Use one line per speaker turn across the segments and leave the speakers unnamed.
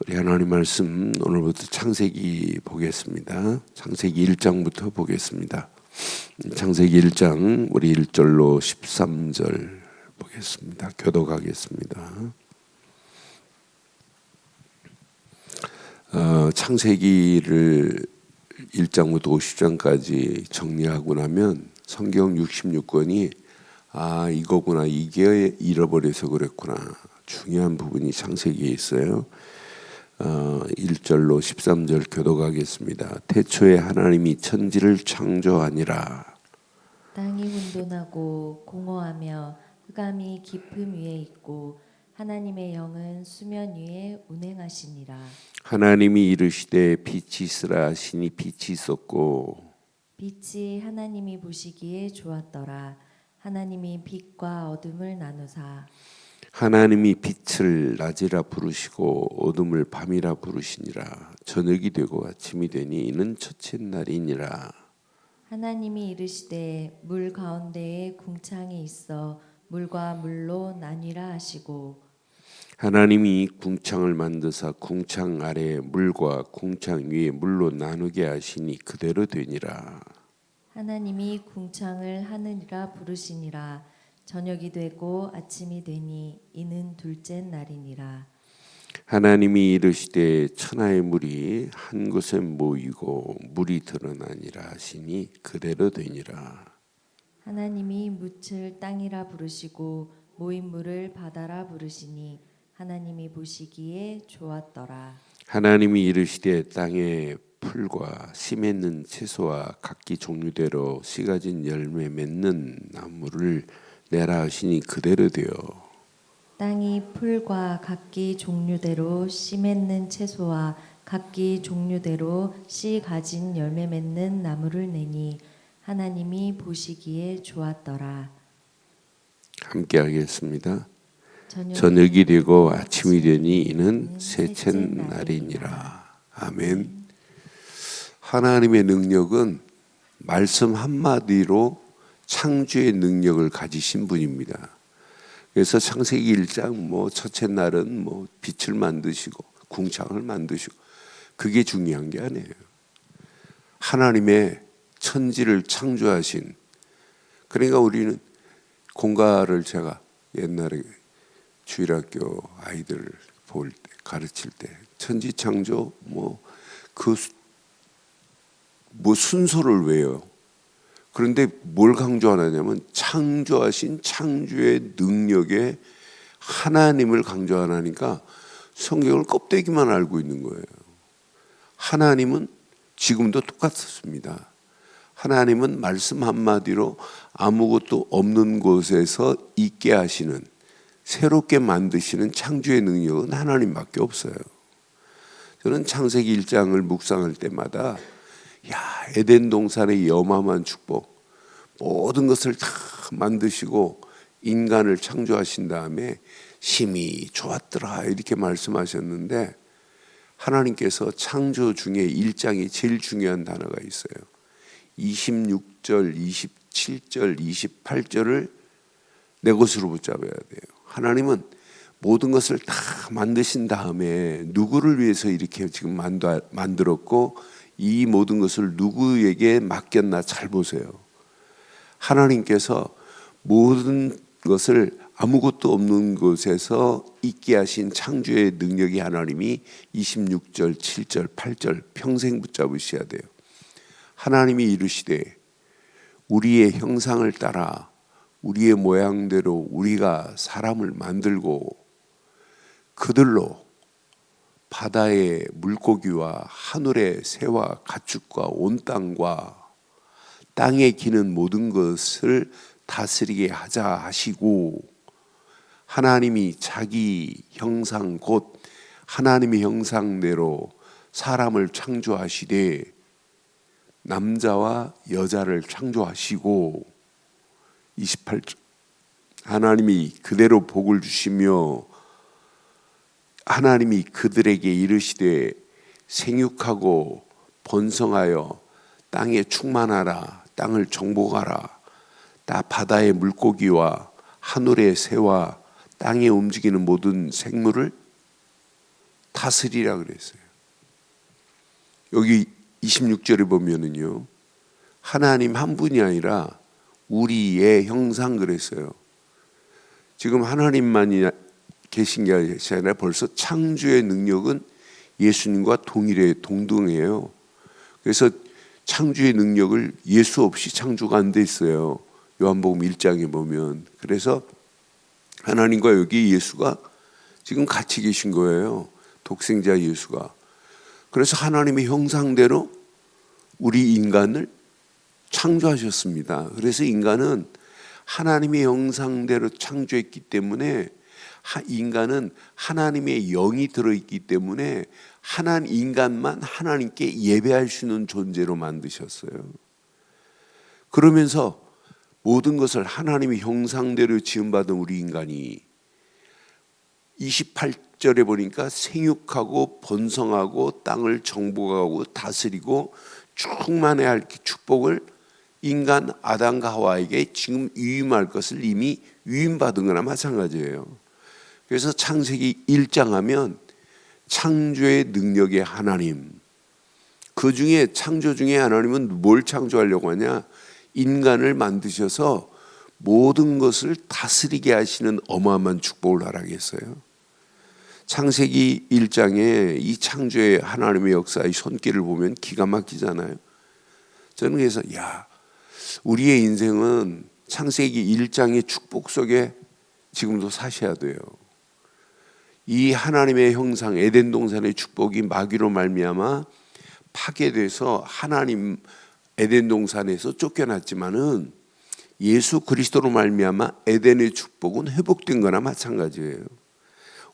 우리 하나님 말씀 오늘부터 창세기 보겠습니다. 창세기 1장부터 보겠습니다. 창세기 1장 우리 1절로 13절 보겠습니다. 교독하겠습니다. 창세기를 1장부터 50장까지 정리하고 나면 성경 66권이 이거구나, 이게 잃어버려서 그랬구나, 중요한 부분이 창세기에 있어요. 1절로 13절 교독하겠습니다. 태초에 하나님이 천지를 창조하니라.
땅이 혼돈하고 공허하며 흑암이 깊음 위에 있고 하나님의 영은 수면 위에 운행하시니라.
하나님이 이르시되 빛이 있으라 하시니 빛이 있었고
빛이 하나님이 보시기에 좋았더라. 하나님이 빛과 어둠을 나누사
하나님이 빛을 낮이라 부르시고 어둠을 밤이라 부르시니라. 저녁이 되고 아침이 되니 이는 첫째 날이니라.
하나님이 이르시되 물 가운데에 궁창이 있어 물과 물로 나뉘라 하시고
하나님이 궁창을 만드사 궁창 아래에 물과 궁창 위에 물로 나누게 하시니 그대로 되니라.
하나님이 궁창을 하늘이라 부르시니라. 저녁이 되고 아침이 되니 이는 둘째 날이니라.
하나님이 이르시되 천하의 물이 한 곳에 모이고 물이 드러나니라 하시니 그대로 되니라.
하나님이 묻을 땅이라 부르시고 모인 물을 바다라 부르시니 하나님이 보시기에 좋았더라.
하나님이 이르시되 땅에 풀과 씨 맺는 채소와 각기 종류대로 씨 가진 열매 맺는 나무를 내라 하시니 그대로 되어
땅이 풀과 각기 종류대로 씨 맺는 채소와 각기 종류대로 씨 가진 열매 맺는 나무를 내니 하나님이 보시기에 좋았더라.
함께 하겠습니다. 저녁이 되고 아침이 되니 이는 셋째 날이니라. 아멘. 하나님의 능력은 말씀 한마디로 창조의 능력을 가지신 분입니다. 그래서 창세기 1장 첫째 날은 빛을 만드시고 궁창을 만드시고, 그게 중요한 게 아니에요. 하나님의 천지를 창조하신, 그러니까 우리는 공가를 제가 옛날에 주일학교 아이들 볼 때, 가르칠 때 천지 창조 순서를 외워요. 그런데 뭘 강조하냐면 창조하신 창조의 능력에 하나님을 강조하니까 성경을 껍데기만 알고 있는 거예요. 하나님은 지금도 똑같습니다. 하나님은 말씀 한마디로 아무것도 없는 곳에서 있게 하시는, 새롭게 만드시는 창조의 능력은 하나님밖에 없어요. 저는 창세기 1장을 묵상할 때마다 에덴 동산의 어마어마한 축복, 모든 것을 다 만드시고 인간을 창조하신 다음에 심히 좋았더라 이렇게 말씀하셨는데, 하나님께서 창조 중에 1장이 제일 중요한 단어가 있어요. 26절, 27절, 28절을 내 것으로 붙잡아야 돼요. 하나님은 모든 것을 다 만드신 다음에 누구를 위해서 이렇게 지금 만들었고 이 모든 것을 누구에게 맡겼나 잘 보세요. 하나님께서 모든 것을 아무것도 없는 곳에서 있게 하신 창조의 능력이 하나님이 26절, 7절, 8절 평생 붙잡으셔야 돼요. 하나님이 이르시되 우리의 형상을 따라 우리의 모양대로 우리가 사람을 만들고 그들로 바다의 물고기와 하늘의 새와 가축과 온 땅과 땅에 기는 모든 것을 다스리게 하자 하시고, 하나님이 자기 형상 곧 하나님의 형상대로 사람을 창조하시되 남자와 여자를 창조하시고, 28절 하나님이 그대로 복을 주시며 하나님이 그들에게 이르시되 생육하고 번성하여 땅에 충만하라, 땅을 정복하라. 바다의 물고기와 하늘의 새와 땅에 움직이는 모든 생물을 다스리라 그랬어요. 여기 26절에 보면은요, 하나님 한 분이 아니라 우리의 형상 그랬어요. 지금 하나님만이 계신 게 아니라 벌써 창조의 능력은 예수님과 동등해요. 그래서 창조의 능력을 예수 없이 창조가 안 돼 있어요. 요한복음 1장에 보면. 그래서 하나님과 여기 예수가 지금 같이 계신 거예요. 독생자 예수가. 그래서 하나님의 형상대로 우리 인간을 창조하셨습니다. 그래서 인간은 하나님의 형상대로 창조했기 때문에 인간은 하나님의 영이 들어있기 때문에 인간만 하나님께 예배할 수 있는 존재로 만드셨어요. 그러면서 모든 것을 하나님의 형상대로 지음받은 우리 인간이 28절에 보니까 생육하고 번성하고 땅을 정복하고 다스리고 충만해야 할 축복을 인간 아담과 하와에게 지금 위임할 것을 이미 위임받은 거나 마찬가지예요. 그래서 창세기 1장 하면 창조의 능력의 하나님, 그 중에 창조 중에 하나님은 뭘 창조하려고 하냐? 인간을 만드셔서 모든 것을 다스리게 하시는 어마어마한 축복을 허락했어요. 창세기 1장에 이 창조의 하나님의 역사의 손길을 보면 기가 막히잖아요. 저는 그래서 우리의 인생은 창세기 1장의 축복 속에 지금도 사셔야 돼요. 이 하나님의 형상 에덴 동산의 축복이 마귀로 말미암아 파괴돼서 하나님 에덴 동산에서 쫓겨났지만은 예수 그리스도로 말미암아 에덴의 축복은 회복된 거나 마찬가지예요.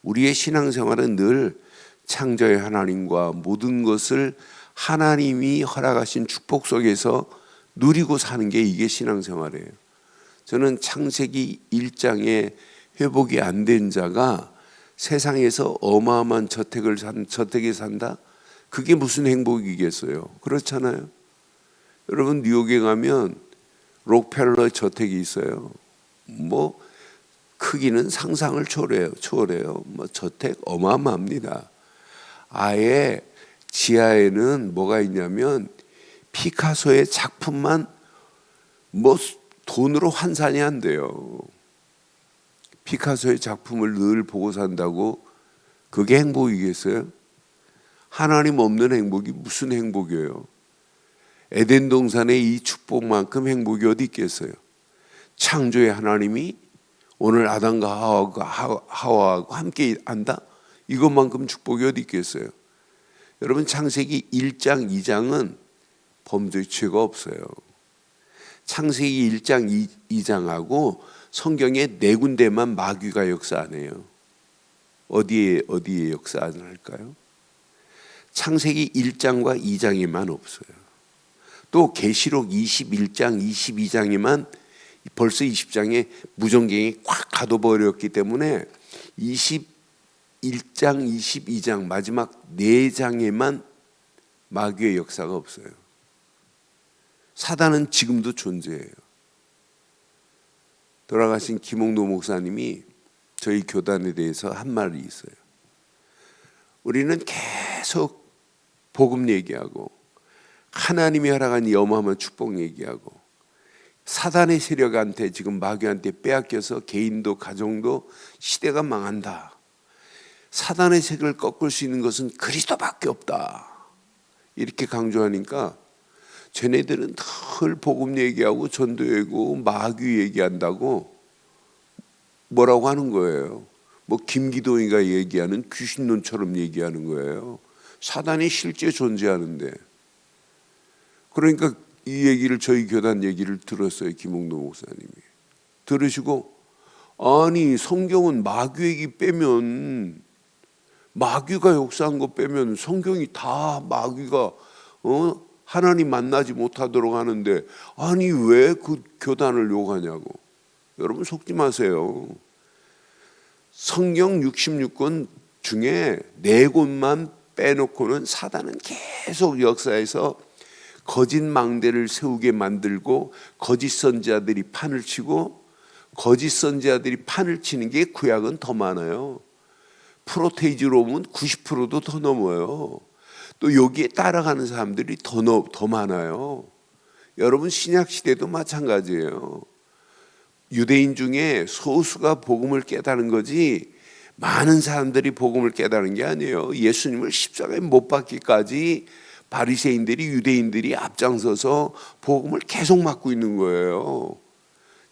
우리의 신앙생활은 늘 창조의 하나님과 모든 것을 하나님이 허락하신 축복 속에서 누리고 사는 게 이게 신앙생활이에요. 저는 창세기 1장에 회복이 안 된 자가 세상에서 어마어마한 저택에 산다? 그게 무슨 행복이겠어요? 그렇잖아요. 여러분 뉴욕에 가면 록펠러 저택이 있어요. 뭐 크기는 상상을 초월해요. 뭐 저택 어마어마합니다. 아예 지하에는 뭐가 있냐면 피카소의 작품만 뭐 돈으로 환산이 안 돼요. 피카소의 작품을 늘 보고 산다고 그게 행복이겠어요? 하나님 없는 행복이 무슨 행복이에요? 에덴 동산의 이 축복만큼 행복이 어디 있겠어요? 창조의 하나님이 오늘 아담과 하와하고 함께 한다? 이것만큼 축복이 어디 있겠어요? 여러분 창세기 1장 2장은 범죄의 죄가 없어요. 창세기 1장 2장하고 성경에 4군데만 마귀가 역사 안 해요. 어디에 역사 안 할까요? 창세기 1장과 2장에만 없어요. 또 계시록 21장, 22장에만 벌써 20장에 무전갱이 꽉 가둬버렸기 때문에 21장, 22장 마지막 4장에만 마귀의 역사가 없어요. 사단은 지금도 존재해요. 돌아가신 김홍도 목사님이 저희 교단에 대해서 한 말이 있어요. 우리는 계속 복음 얘기하고 하나님이 허락한 이 어마어마한 축복 얘기하고 사단의 세력한테 지금 마귀한테 빼앗겨서 개인도 가정도 시대가 망한다. 사단의 세력을 꺾을 수 있는 것은 그리스도밖에 없다. 이렇게 강조하니까 쟤네들은 늘 복음 얘기하고 전도 얘기하고 마귀 얘기한다고 뭐라고 하는 거예요. 뭐 김기동이가 얘기하는 귀신론처럼 얘기하는 거예요. 사단이 실제 존재하는데. 그러니까 이 얘기를 저희 교단 얘기를 들었어요. 김홍도 목사님이. 들으시고 아니 성경은 마귀 얘기 빼면 마귀가 역사한 거 빼면 성경이 다 마귀가 하나님 만나지 못하도록 하는데 아니 왜 그 교단을 욕하냐고. 여러분 속지 마세요. 성경 66권 중에 4권만 빼놓고는 사단은 계속 역사에서 거짓 망대를 세우게 만들고 거짓 선지자들이 판을 치고 거짓 선지자들이 판을 치는 게 구약은 더 많아요. 프로테이지로 보면 90%도 더 넘어요. 또 여기에 따라가는 사람들이 더 많아요. 여러분 신약 시대도 마찬가지예요. 유대인 중에 소수가 복음을 깨달은 거지 많은 사람들이 복음을 깨달은 게 아니에요. 예수님을 십자가에 못 박기까지 바리새인들이 유대인들이 앞장서서 복음을 계속 맡고 있는 거예요.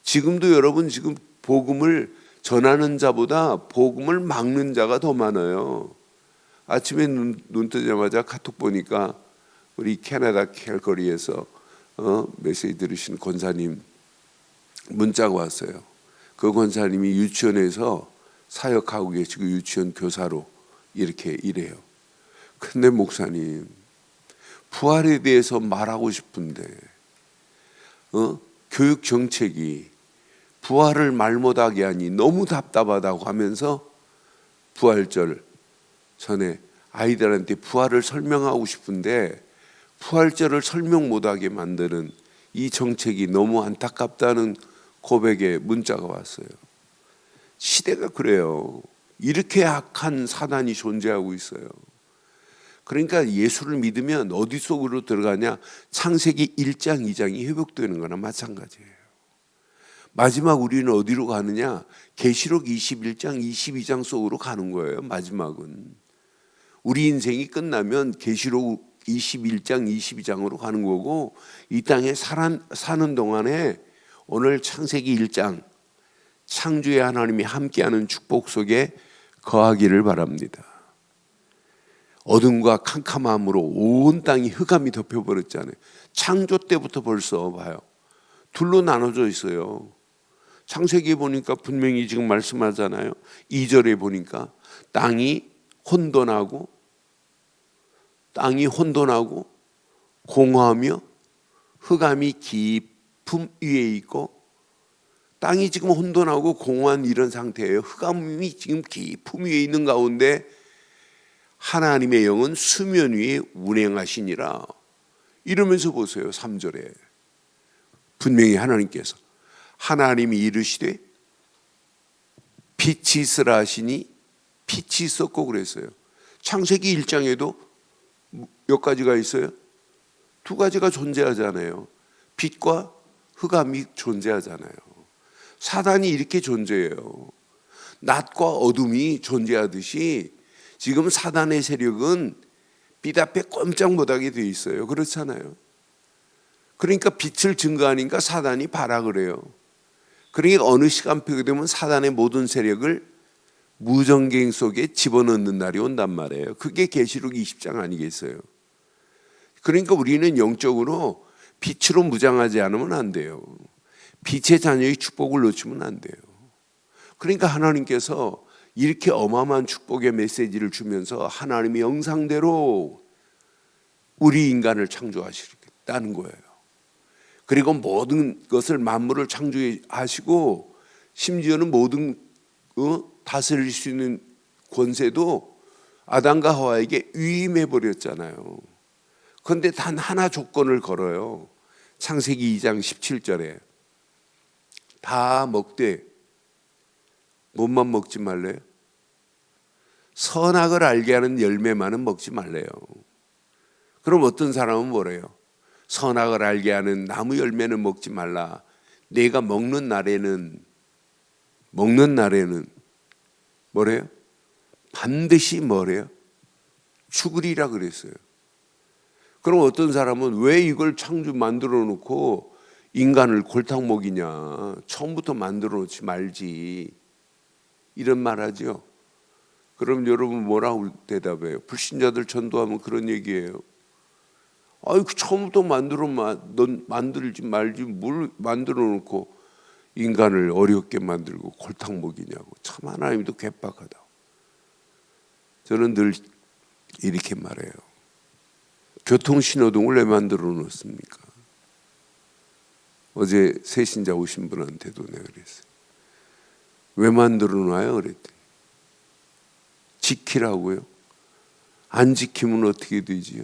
지금도 여러분 지금 복음을 전하는 자보다 복음을 막는 자가 더 많아요. 아침에 눈 뜨자마자 카톡 보니까 우리 캐나다 캘거리에서 메시지 들으신 권사님 문자가 왔어요. 그 권사님이 유치원에서 사역하고 계시고 유치원 교사로 이렇게 일해요. 근데 목사님 부활에 대해서 말하고 싶은데 교육 정책이 부활을 말 못하게 하니 너무 답답하다고 하면서 부활절 전에 아이들한테 부활을 설명하고 싶은데 부활절을 설명 못하게 만드는 이 정책이 너무 안타깝다는 고백에 문자가 왔어요. 시대가 그래요. 이렇게 악한 사단이 존재하고 있어요. 그러니까 예수를 믿으면 어디 속으로 들어가냐? 창세기 1장 2장이 회복되는 거나 마찬가지예요. 마지막 우리는 어디로 가느냐? 계시록 21장 22장 속으로 가는 거예요. 마지막은 우리 인생이 끝나면 계시록 21장 22장으로 가는 거고, 이 땅에 사는 동안에 오늘 창세기 1장 창조의 하나님이 함께하는 축복 속에 거하기를 바랍니다. 어둠과 캄캄함으로 온 땅이 흑암이 덮여버렸잖아요. 창조 때부터 벌써 봐요. 둘로 나눠져 있어요. 창세기에 보니까 분명히 지금 말씀하잖아요. 2절에 보니까 땅이 혼돈하고 공허하며 흑암이 깊음 위에 있고, 땅이 지금 혼돈하고 공허한 이런 상태예요. 흑암이 지금 깊음 위에 있는 가운데 하나님의 영은 수면 위에 운행하시니라. 이러면서 보세요. 3절에 분명히 하나님께서 하나님이 이르시되 빛이 있으라 하시니 빛이 있었고 그랬어요. 창세기 1장에도 몇 가지가 있어요? 두 가지가 존재하잖아요. 빛과 흑암이 존재하잖아요. 사단이 이렇게 존재해요. 낮과 어둠이 존재하듯이 지금 사단의 세력은 빛 앞에 꼼짝 못하게 돼 있어요. 그렇잖아요. 그러니까 빛을 증거하니까 사단이 발악을 해요. 그러니까 어느 시간표가 되면 사단의 모든 세력을 무전갱 속에 집어넣는 날이 온단 말이에요. 그게 계시록 20장 아니겠어요? 그러니까 우리는 영적으로 빛으로 무장하지 않으면 안 돼요. 빛의 자녀의 축복을 놓치면 안 돼요. 그러니까 하나님께서 이렇게 어마어마한 축복의 메시지를 주면서 하나님의 영상대로 우리 인간을 창조하시겠다는 거예요. 그리고 모든 것을 만물을 창조하시고 심지어는 모든 다스릴 수 있는 권세도 아담과 하와에게 위임해 버렸잖아요. 그런데 단 하나 조건을 걸어요. 창세기 2장 17절에 다 먹되 뭐만 먹지 말래요? 선악을 알게 하는 열매만은 먹지 말래요. 그럼 어떤 사람은 뭐래요? 선악을 알게 하는 나무 열매는 먹지 말라. 내가 먹는 날에는 뭐래요? 반드시 뭐래요? 죽으리라 그랬어요. 그럼 어떤 사람은 왜 이걸 만들어 놓고 인간을 골탕 먹이냐? 처음부터 만들어 놓지 말지. 이런 말 하죠. 그럼 여러분 뭐라고 대답해요? 불신자들 전도하면 그런 얘기예요. 처음부터 만들지 말지 뭘 만들어 놓고 인간을 어렵게 만들고 골탕 먹이냐고. 참 하나님도 괴팍하다. 저는 늘 이렇게 말해요. 교통신호등을 왜 만들어 놓습니까? 어제 새신자 오신 분한테도 내가 그랬어요. 왜 만들어 놔요? 그랬더니 지키라고요. 안 지키면 어떻게 되지요?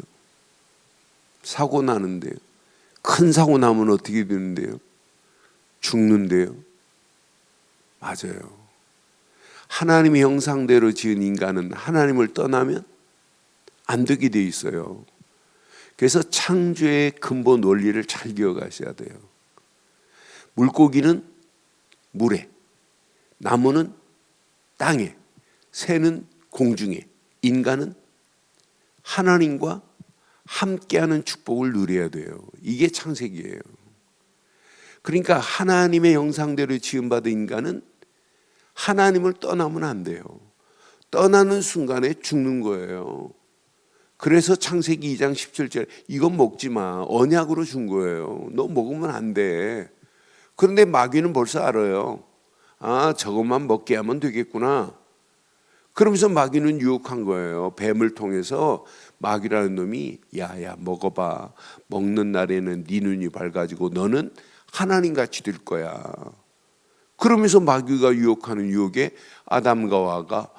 사고 나는데요. 큰 사고 나면 어떻게 되는데요? 죽는데요. 맞아요. 하나님의 형상대로 지은 인간은 하나님을 떠나면 안 되게 돼 있어요. 그래서 창조의 근본 원리를 잘 기억하셔야 돼요. 물고기는 물에, 나무는 땅에, 새는 공중에, 인간은 하나님과 함께하는 축복을 누려야 돼요. 이게 창세기예요. 그러니까 하나님의 형상대로 지음받은 인간은 하나님을 떠나면 안 돼요. 떠나는 순간에 죽는 거예요. 그래서 창세기 2장 17절에 이건 먹지 마. 언약으로 준 거예요. 너 먹으면 안 돼. 그런데 마귀는 벌써 알아요. 아, 저것만 먹게 하면 되겠구나. 그러면서 마귀는 유혹한 거예요. 뱀을 통해서 마귀라는 놈이 야야 먹어봐. 먹는 날에는 네 눈이 밝아지고 너는 하나님같이 될 거야. 그러면서 마귀가 유혹하는 유혹에 아담과 하와가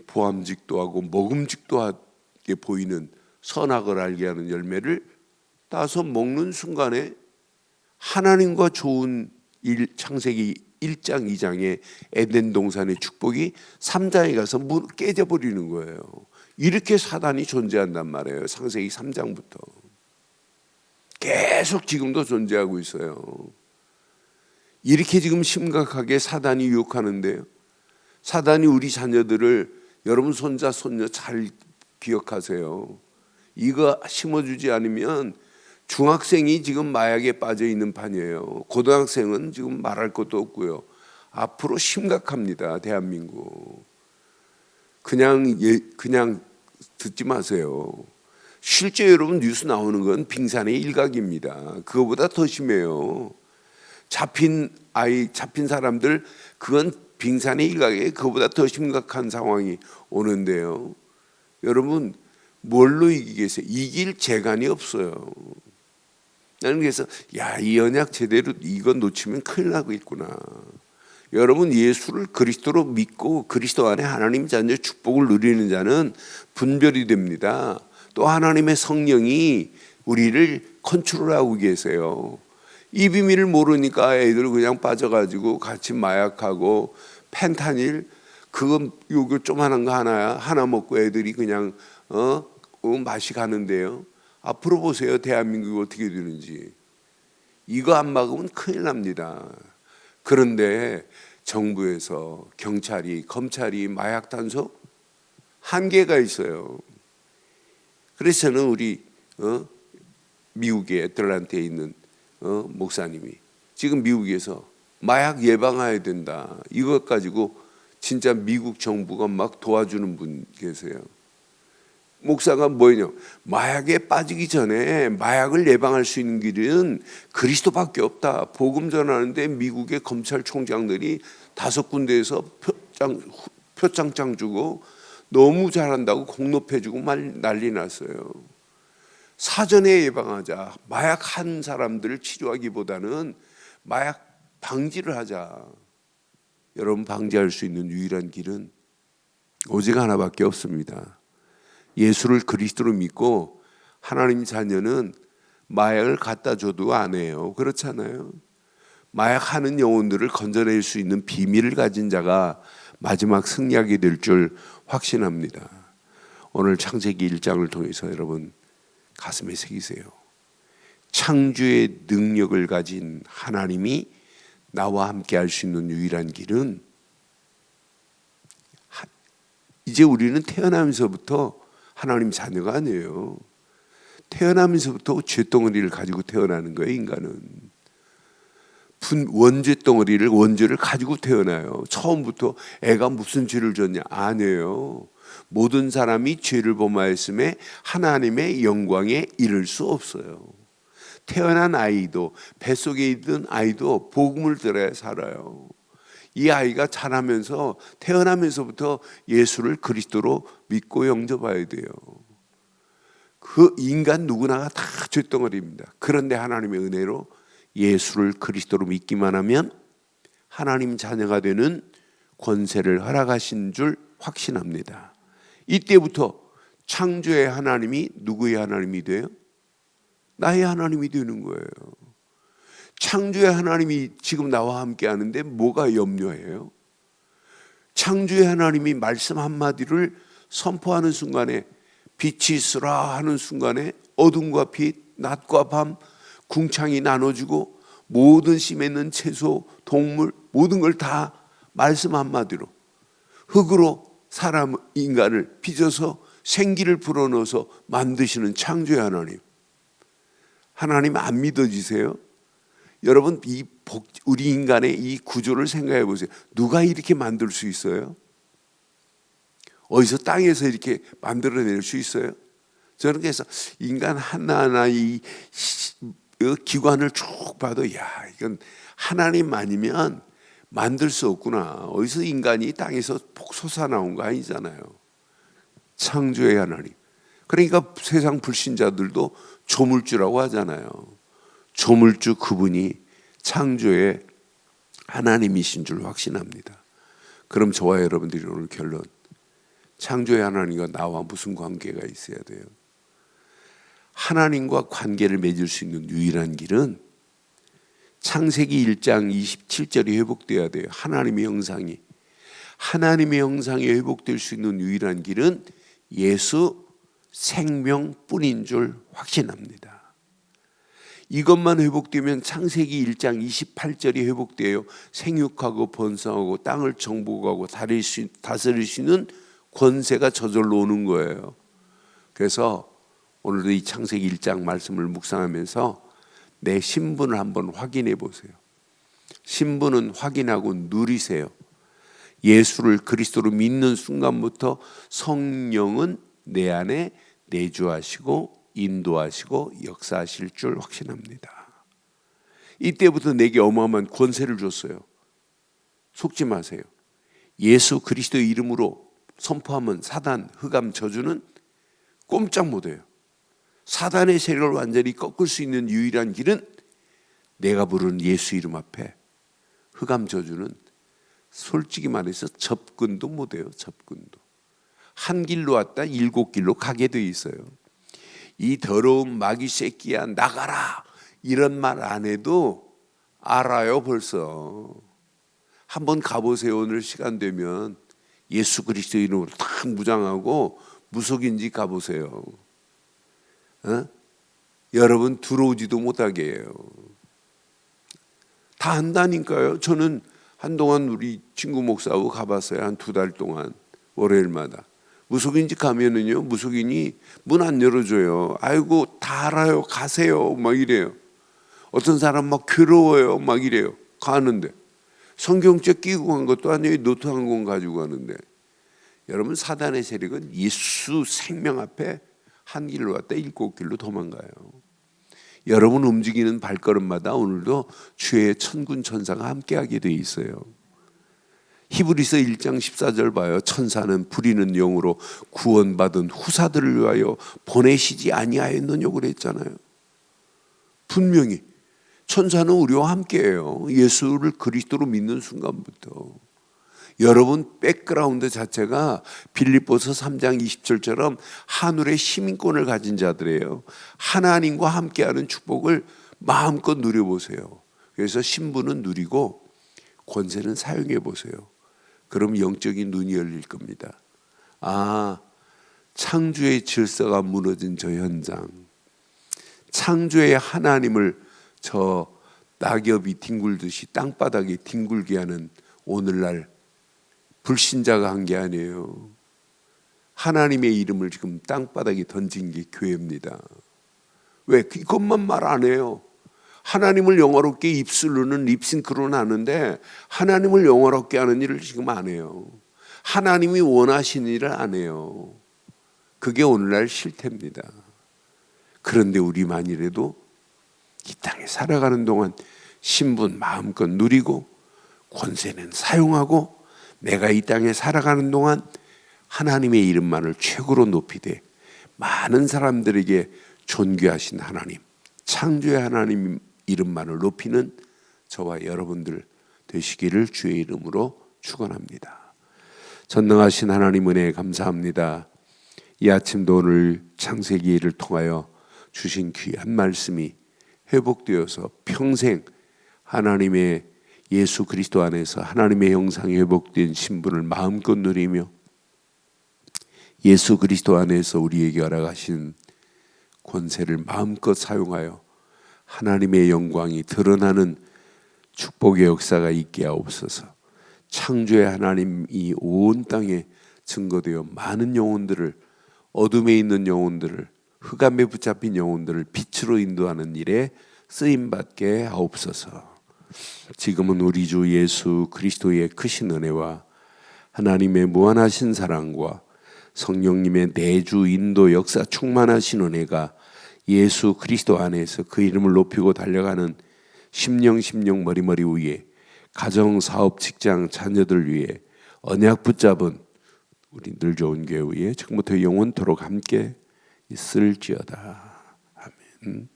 보암직도 하고 먹음직도 하게 보이는 선악을 알게 하는 열매를 따서 먹는 순간에 하나님과 좋은 창세기 1장 2장의 에덴 동산의 축복이 3장에 가서 깨져버리는 거예요. 이렇게 사단이 존재한단 말이에요. 창세기 3장부터 계속 지금도 존재하고 있어요. 이렇게 지금 심각하게 사단이 유혹하는데요. 사단이 우리 자녀들을, 여러분 손자 손녀 잘 기억하세요. 이거 심어주지 않으면 중학생이 지금 마약에 빠져 있는 판이에요. 고등학생은 지금 말할 것도 없고요. 앞으로 심각합니다. 대한민국. 그냥 듣지 마세요. 실제 여러분 뉴스 나오는 건 빙산의 일각입니다. 그거보다 더 심해요. 잡힌 사람들, 그건 빙산의 일각에 그거보다 더 심각한 상황이 오는데요. 여러분 뭘로 이기겠어요? 이길 재간이 없어요. 나는 그래서 이 언약 제대로 이거 놓치면 큰일 나고 있구나. 여러분 예수를 그리스도로 믿고 그리스도 안에 하나님 자녀 축복을 누리는 자는 분별이 됩니다. 또 하나님의 성령이 우리를 컨트롤하고 계세요. 이 비밀을 모르니까 애들 그냥 빠져가지고 같이 마약하고 펜타닐 그거 요거 조그만한 거 하나 먹고 애들이 그냥 맛이 가는데요. 앞으로 보세요. 대한민국이 어떻게 되는지. 이거 안 막으면 큰일 납니다. 그런데 정부에서 경찰이, 검찰이 마약 단속 한계가 있어요. 그래서 저는 우리 미국의 애틀랜타에 있는 목사님이 지금 미국에서 마약 예방해야 된다. 이것 가지고 진짜 미국 정부가 막 도와주는 분 계세요. 목사가 뭐냐? 마약에 빠지기 전에 마약을 예방할 수 있는 길은 그리스도밖에 없다. 복음 전하는데 미국의 검찰총장들이 5군데에서 표창장 주고 너무 잘한다고 공로패주고 난리 났어요. 사전에 예방하자. 마약한 사람들을 치료하기보다는 마약 방지를 하자. 여러분 방지할 수 있는 유일한 길은 오직 하나밖에 없습니다. 예수를 그리스도로 믿고 하나님 자녀는 마약을 갖다 줘도 안 해요. 그렇잖아요. 마약하는 영혼들을 건져낼 수 있는 비밀을 가진 자가 마지막 승리하게 될 줄 확신합니다. 오늘 창세기 1장을 통해서 여러분 가슴에 새기세요. 창조의 능력을 가진 하나님이 나와 함께 할 수 있는 유일한 길은 이제 우리는 태어나면서부터 하나님 자녀가 아니에요. 태어나면서부터 죄덩어리를 가지고 태어나는 거예요. 인간은 원죄를 가지고 태어나요. 처음부터 애가 무슨 죄를 졌냐? 아니에요. 모든 사람이 죄를 범하였음에 하나님의 영광에 이를 수 없어요. 태어난 아이도, 뱃속에 있던 아이도 복음을 들어야 살아요. 이 아이가 자라면서 태어나면서부터 예수를 그리스도로 믿고 영접해야 돼요. 그 인간 누구나가 다 죄덩어리입니다. 그런데 하나님의 은혜로 예수를 그리스도로 믿기만 하면 하나님 자녀가 되는 권세를 허락하신 줄 확신합니다. 이때부터 창조의 하나님이 누구의 하나님이 돼요? 나의 하나님이 되는 거예요. 창조의 하나님이 지금 나와 함께 하는데 뭐가 염려해요? 창조의 하나님이 말씀 한마디를 선포하는 순간에 빛이 있으라 하는 순간에 어둠과 빛, 낮과 밤, 궁창이 나눠지고 모든 씨 맺는 채소, 동물 모든 걸 다 말씀 한마디로 흙으로 사람 인간을 빚어서 생기를 불어넣어서 만드시는 창조의 하나님. 하나님 안 믿어지세요? 여러분 우리 인간의 이 구조를 생각해 보세요. 누가 이렇게 만들 수 있어요? 어디서 땅에서 이렇게 만들어낼 수 있어요? 저는 그래서 인간 하나하나 이 기관을 쭉 봐도 야 이건 하나님 아니면 만들 수 없구나. 어디서 인간이 땅에서 폭 솟아나온 거 아니잖아요. 창조의 하나님. 그러니까 세상 불신자들도 조물주라고 하잖아요. 조물주 그분이 창조의 하나님이신 줄 확신합니다. 그럼 저와 여러분들이 오늘 결론, 창조의 하나님과 나와 무슨 관계가 있어야 돼요? 하나님과 관계를 맺을 수 있는 유일한 길은 창세기 1장 27절이 회복돼야 돼요. 하나님의 형상이 회복될 수 있는 유일한 길은 예수 생명뿐인 줄 확신합니다. 이것만 회복되면 창세기 1장 28절이 회복돼요. 생육하고 번성하고 땅을 정복하고 다스릴 수 있는 권세가 저절로 오는 거예요. 그래서 오늘도 이 창세기 1장 말씀을 묵상하면서 내 신분을 한번 확인해 보세요. 신분은 확인하고 누리세요. 예수를 그리스도로 믿는 순간부터 성령은 내 안에 내주하시고 인도하시고 역사하실 줄 확신합니다. 이때부터 내게 어마어마한 권세를 줬어요. 속지 마세요. 예수 그리스도의 이름으로 선포하면 사단, 흑암, 저주는 꼼짝 못해요. 사단의 세력을 완전히 꺾을 수 있는 유일한 길은 내가 부르는 예수 이름 앞에 흑암, 저주는 솔직히 말해서 접근도 못해요. 접근도. 한 길로 왔다 7길로 가게 돼 있어요. 이 더러운 마귀 새끼야 나가라 이런 말 안 해도 알아요. 벌써 한번 가보세요. 오늘 시간 되면 예수 그리스도 이름으로 딱 무장하고 무속인지 가보세요. 여러분 들어오지도 못하게 해요. 다 안다니까요. 저는 한동안 우리 친구 목사하고 가봤어요. 한 2달 동안 월요일마다. 무속인지 가면은요, 무속인이 문 안 열어줘요. 아이고 다 알아요. 가세요. 막 이래요. 어떤 사람 막 괴로워요. 막 이래요. 가는데 성경책 끼고 간 것도 아니에요. 노트 한 권 가지고 가는데. 여러분 사단의 세력은 예수 생명 앞에 한 길로 왔다 7길로 도망가요. 여러분 움직이는 발걸음마다 오늘도 주의 천군 천사가 함께하게 돼 있어요. 히브리서 1장 14절 봐요. 천사는 부리는 영으로 구원받은 후사들을 위하여 보내시지 아니하였느냐고 그랬잖아요. 분명히 천사는 우리와 함께해요. 예수를 그리스도로 믿는 순간부터. 여러분 백그라운드 자체가 빌립보서 3장 20절처럼 하늘의 시민권을 가진 자들이에요. 하나님과 함께하는 축복을 마음껏 누려보세요. 그래서 신분은 누리고 권세는 사용해 보세요. 그럼 영적인 눈이 열릴 겁니다. 아, 창조의 질서가 무너진 저 현장, 창조의 하나님을 저 낙엽이 뒹굴듯이 땅바닥에 뒹굴게 하는 오늘날 불신자가 한 게 아니에요. 하나님의 이름을 지금 땅바닥에 던진 게 교회입니다. 왜? 그것만 말 안 해요. 하나님을 영화롭게 입술로는 립싱크로는 하는데 하나님을 영화롭게 하는 일을 지금 안 해요. 하나님이 원하시는 일을 안 해요. 그게 오늘날 실태입니다. 그런데 우리만이라도 이 땅에 살아가는 동안 신분 마음껏 누리고 권세는 사용하고 내가 이 땅에 살아가는 동안 하나님의 이름만을 최고로 높이되 많은 사람들에게 존귀하신 하나님, 창조의 하나님 이름만을 높이는 저와 여러분들 되시기를 주의 이름으로 축원합니다. 전능하신 하나님 은혜에 감사합니다. 이 아침도 오늘 창세기를 통하여 주신 귀한 말씀이 회복되어서 평생 하나님의 예수 그리스도 안에서 하나님의 형상이 회복된 신분을 마음껏 누리며 예수 그리스도 안에서 우리에게 허락하신 권세를 마음껏 사용하여 하나님의 영광이 드러나는 축복의 역사가 있게 하옵소서. 창조의 하나님이 온 땅에 증거되어 많은 영혼들을, 어둠에 있는 영혼들을, 흑암에 붙잡힌 영혼들을 빛으로 인도하는 일에 쓰임받게 하옵소서. 지금은 우리 주 예수 그리스도의 크신 은혜와 하나님의 무한하신 사랑과 성령님의 내주 인도 역사 충만하신 은혜가 예수 그리스도 안에서 그 이름을 높이고 달려가는 심령 머리머리 위에, 가정, 사업, 직장, 자녀들 위에, 언약 붙잡은 우리 늘 좋은 교회 위에 지금부터 영원토록 함께 있을지어다. 아멘.